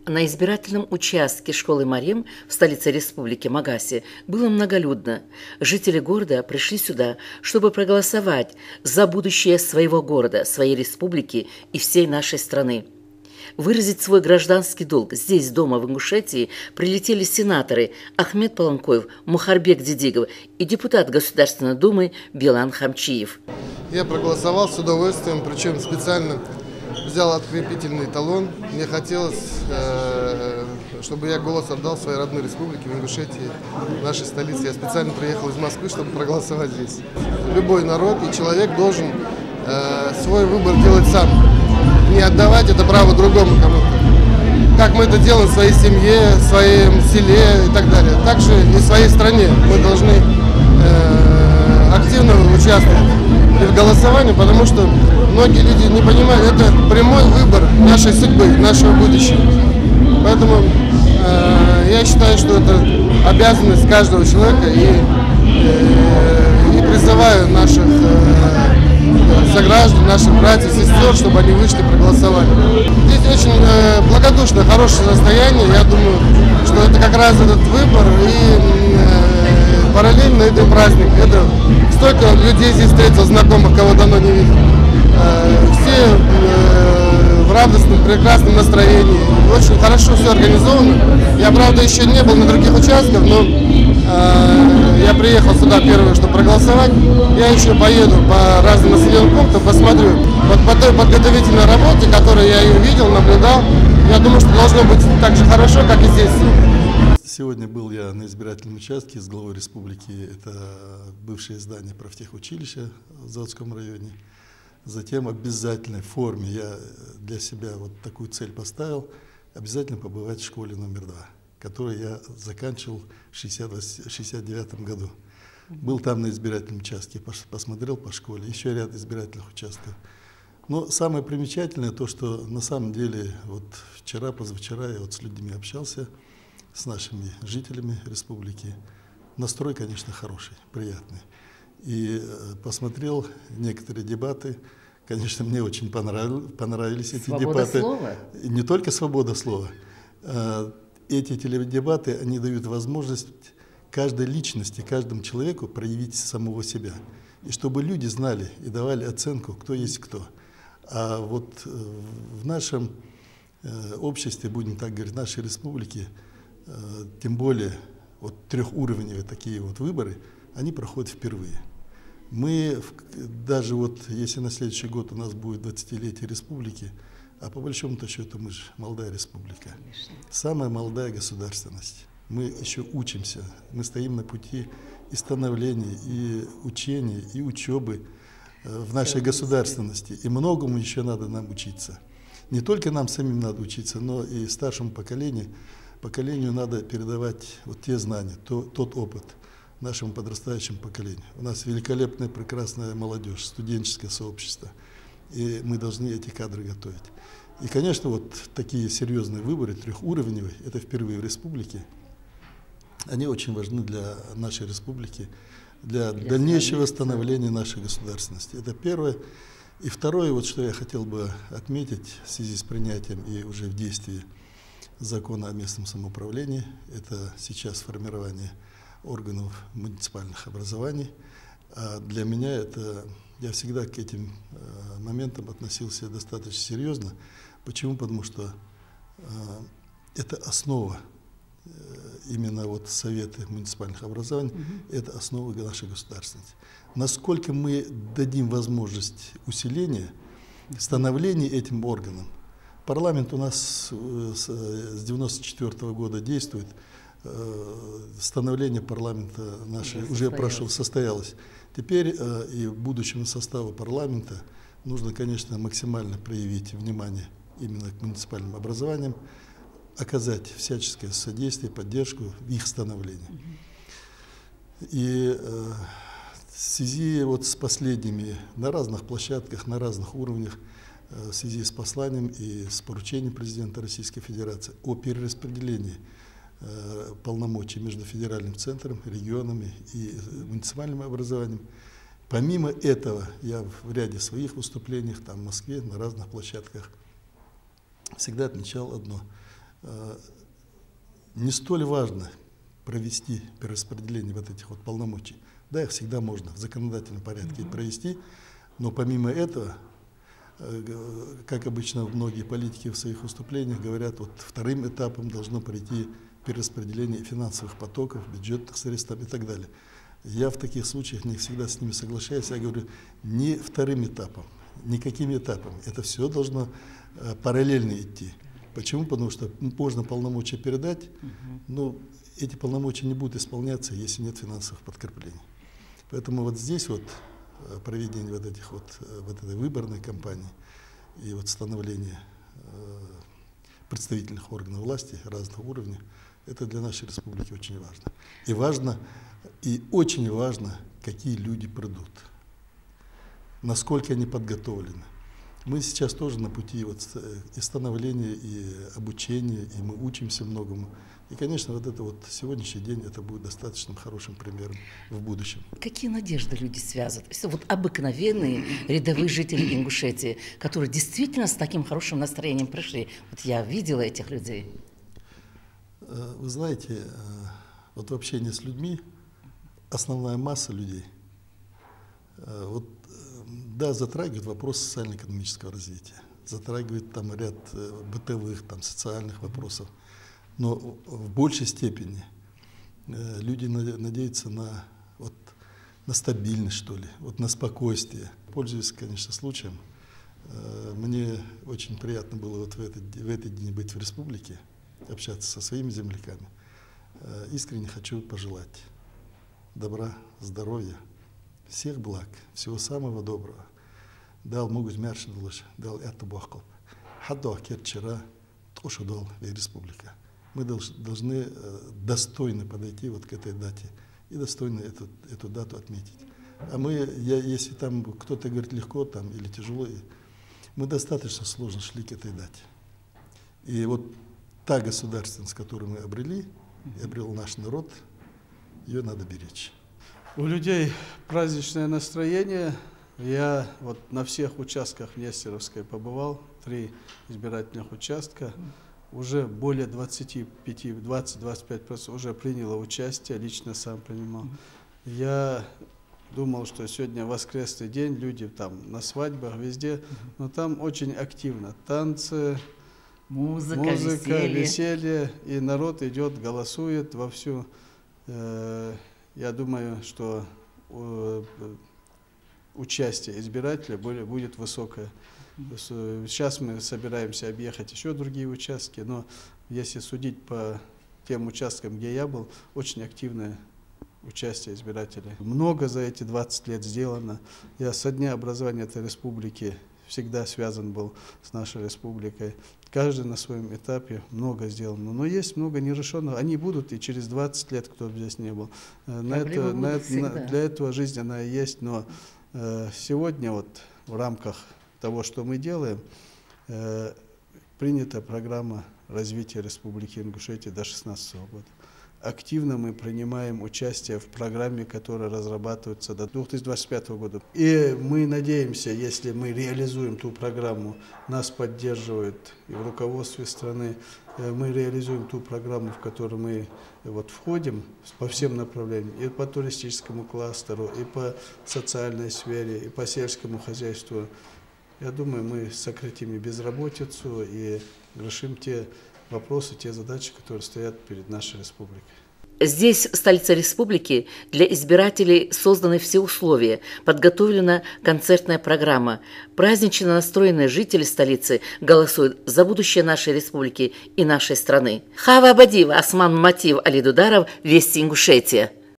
На избирательном участке школы Марим в столице республики Магасе было многолюдно. Жители города пришли сюда, чтобы проголосовать за будущее своего города, своей республики и всей нашей страны. Выразить свой гражданский долг здесь, дома, в Ингушетии, прилетели сенаторы Ахмед Паланкоев, Мухарбек Дидигов и депутат Государственной Думы Билан Хамчиев. Я проголосовал с удовольствием, причем специально взял открепительный талон. Мне хотелось, чтобы я голос отдал своей родной республике, в Ингушетии, нашей столице. Я специально приехал из Москвы, чтобы проголосовать здесь. Любой народ и человек должен свой выбор делать сам. Не отдавать это право другому кому-то. Как мы это делаем в своей семье, в своем селе и так далее. Также и в своей стране мы должны активно участвовать в голосовании, потому что многие люди не понимают, это прямой выбор нашей судьбы, нашего будущего. Поэтому я считаю, что это обязанность каждого человека и призываю наших сограждан, наших братьев и сестер, чтобы они вышли и проголосовали. Здесь очень благодушное, хорошее состояние. Я думаю, что это как раз этот выбор и параллельно это праздник. Это столько людей здесь встретил, знакомых, кого давно не видел. Все в радостном, прекрасном настроении. Очень хорошо все организовано. Я, правда, еще не был на других участках, но я приехал сюда первое, чтобы проголосовать. Я еще поеду по разным населенным пунктам, посмотрю. Вот по той подготовительной работе, которую я ее видел, наблюдал, я думаю, что должно быть так же хорошо, как и здесь. Сегодня был я на избирательном участке с главой республики. Это бывшее здание профтехучилища в Заводском районе. Затем обязательно в форме я для себя вот такую цель поставил, обязательно побывать в школе номер 2, которую я заканчивал в 1969 году. Был там на избирательном участке, посмотрел по школе, еще ряд избирательных участков. Но самое примечательное то, что на самом деле вот вчера, позавчера я вот с людьми общался, с нашими жителями республики. Настрой, конечно, хороший, приятный. И посмотрел некоторые дебаты. Конечно, мне очень понравились эти дебаты. Слова? Не только свобода слова. Эти теледебаты, они дают возможность каждой личности, каждому человеку проявить самого себя. И чтобы люди знали и давали оценку, кто есть кто. А вот в нашем обществе, будем так говорить, в нашей республике, тем более вот трехуровневые такие вот выборы, они проходят впервые. Мы, даже вот если на следующий год у нас будет 20-летие республики, а по большому-то счету мы же молодая республика, самая молодая государственность. Мы еще учимся, мы стоим на пути и становления, и учения, и учебы в нашей государственности. И многому еще надо нам учиться. Не только нам самим надо учиться, но и старшему поколению надо передавать вот те знания, тот опыт нашему подрастающему поколению. У нас великолепная, прекрасная молодежь, студенческое сообщество, и мы должны эти кадры готовить. И, конечно, вот такие серьезные выборы, трехуровневые, это впервые в республике, они очень важны для нашей республики, для дальнейшего становления нашей государственности. Это первое. И второе, вот что я хотел бы отметить в связи с принятием и уже в действии закона о местном самоуправлении, это сейчас формирование органов муниципальных образований. А для меня это, я всегда к этим моментам относился достаточно серьезно. Почему? Потому что это основа, именно вот советы муниципальных образований, это основа нашей государственности. Насколько мы дадим возможность усиления, становления этим органам. Парламент у нас с 1994 года действует. Становление парламента наше уже состоялось. Теперь и будущему составу парламента нужно, конечно, максимально проявить внимание именно к муниципальным образованиям, оказать всяческое содействие, поддержку в их становлении. И в связи вот с последними на разных площадках, на разных уровнях, в связи с посланием и с поручением президента Российской Федерации о перераспределении полномочий между федеральным центром, регионами и муниципальным образованием. Помимо этого, я в ряде своих выступлений, там в Москве, на разных площадках, всегда отмечал одно. не столь важно провести перераспределение вот этих вот полномочий. Да, их всегда можно в законодательном порядке провести, но помимо этого, как обычно многие политики в своих выступлениях говорят, вот вторым этапом должно пройти перераспределение финансовых потоков, бюджетных средств и так далее. Я в таких случаях не всегда с ними соглашаюсь. Я говорю, не вторым этапом, никакими этапами. Это все должно параллельно идти. Почему? Потому что можно полномочия передать, но эти полномочия не будут исполняться, если нет финансовых подкреплений. Поэтому вот здесь вот проведение вот этой выборной кампании и вот становление представительных органов власти разных уровней, это для нашей республики очень важно. И очень важно, какие люди придут, насколько они подготовлены. Мы сейчас тоже на пути вот и становления, и обучения, и мы учимся многому. И, конечно, вот это вот сегодняшний день, это будет достаточно хорошим примером в будущем. Какие надежды люди связывают? Вот обыкновенные рядовые жители Ингушетии, которые действительно с таким хорошим настроением пришли. Вот я видела этих людей. Вы знаете, вот в общении с людьми основная масса людей, вот, да, затрагивает вопрос социально-экономического развития, затрагивает там ряд бытовых, там, социальных вопросов, но в большей степени люди надеются на стабильность, что ли, вот на спокойствие. Пользуясь, конечно, случаем, мне очень приятно было вот в этот день быть в республике, общаться со своими земляками. Искренне хочу пожелать добра, здоровья, всех благ, всего самого доброго. Дал могут мершин лучше, дал это бахкал. Хадо вчера тоже дал в республика. Мы должны достойно подойти вот к этой дате и достойно эту дату отметить. А если там кто-то говорит легко там или тяжело, мы достаточно сложно шли к этой дате. И вот та государственность, которую мы обрели, обрел наш народ, ее надо беречь. У людей праздничное настроение. Я вот на всех участках в Нестеровской побывал, 3 избирательных участка. Уже более 20-25% уже приняло участие, лично сам принимал. Я думал, что сегодня воскресный день, люди там на свадьбах, везде, но там очень активно. Танцы, музыка, веселье, и народ идет, голосует вовсю. Я думаю, что участие избирателя будет высокое. Сейчас мы собираемся объехать еще другие участки, но если судить по тем участкам, где я был, очень активное участие избирателей. Много за эти 20 лет сделано. Я со дня образования этой республики всегда связан был с нашей республикой. Каждый на своем этапе много сделано. Но есть много нерешенных. Они будут и через 20 лет, кто бы здесь не был. Для этого жизнь она и есть. Но сегодня вот в рамках того, что мы делаем, принята программа развития Республики Ингушетия до 2016 года. Активно мы принимаем участие в программе, которая разрабатывается до 2025 года. И мы надеемся, если мы реализуем ту программу, нас поддерживают и в руководстве страны, мы реализуем ту программу, в которую мы входим по всем направлениям, и по туристическому кластеру, и по социальной сфере, и по сельскому хозяйству. Я думаю, мы сократим и безработицу, и решим те вопросы, те задачи, которые стоят перед нашей республикой. Здесь, в столице республики, для избирателей созданы все условия, подготовлена концертная программа. Празднично настроенные жители столицы голосуют за будущее нашей республики и нашей страны. Хава Абадиева, Осман Матиев, Али Дударов, Вести Ингушетия.